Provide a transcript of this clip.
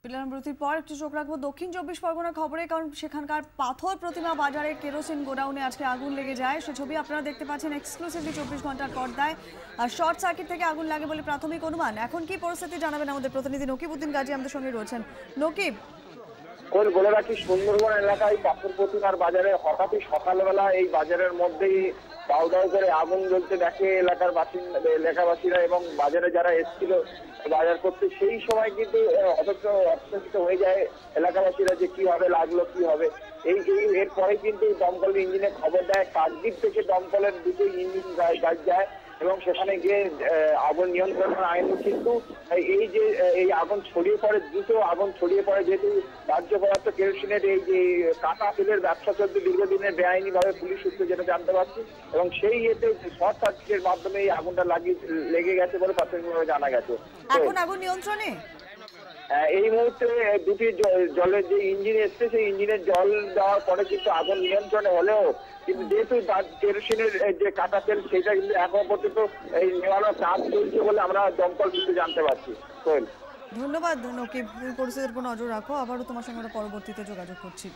বিরতির পর একটু চোখ রাখবো দক্ষিণ 24 পরগনা খবরে, কারণ সেখানকার পাথর প্রতিমা বাজারে কেরোসিন গোডাউনে আজকে আগুন লেগে যায়। সে ছবি আপনারা দেখতে পাচ্ছেন এক্সক্লুসিভলি 24 ঘন্টার পর্দায়। আর শর্ট সার্কিট থেকে আগুন লাগে বলে প্রাথমিক অনুমান। এখন কি পরিস্থিতি জানাবেন আমাদের প্রতিনিধি নকিব উদ্দিন গাজী আমাদের সঙ্গে রয়েছেন। নকিব, বলে রাখি, সুন্দরবন এলাকায় পাথর প্রতিমার বাজারে হঠাৎই সকালবেলা এই বাজারের মধ্যেই দাউ দাউ করে আগুন জ্বলতে দেখে এলাকাবাসীরা এবং বাজারে যারা এসেছিল বাজার করতে, সেই সময় কিন্তু অচকিত হয়ে যায় এলাকাবাসীরা যে কি হবে, লাগলো কি হবে। এরপরে কিন্তু দমকল ইঞ্জিনে খবর দেয়, কাকদ্বীপ থেকে দমকলের দুটো ইঞ্জিন গাছ যায় এবং সেখানে গিয়ে আগুন নিয়ন্ত্রণ আইন। কিন্তু এই আগুন ছড়িয়ে পড়ে, দ্রুত আগুন ছড়িয়ে পড়ে, যেহেতু রাজ্য পদার্থ কেরোসিনের এই যে কাটা তেলের ব্যবসা চলতে দীর্ঘদিনের বেআইনি ভাবে পুলিশ সূত্রে যেটা জানতে পারছি, এবং সেই শর্ট সার্কিটের মাধ্যমে এই আগুনটা লেগে গেছে বলে প্রাথমিকভাবে জানা গেছে। এখন আগুন নিয়ন্ত্রণে? এই মুহূর্তে দুটি জলের যে ইঞ্জিন এসছে, সেই ইঞ্জিনের জল দেওয়ার পরে কিন্তু আগুন নিয়ন্ত্রণে হলেও কিন্তু যেহেতু কেরোসিনের যে কাটা তেল সেটা কিন্তু এখন পর্যন্ত এই নেওয়ানোর কাজ চলছে বলে আমরা দমকল সূত্রে জানতে পারছি। ধন্যবাদ নকিব, পরিস্থিতির উপর নজর রাখো। আবারও তোমার সঙ্গে পরবর্তীতে যোগাযোগ করছি।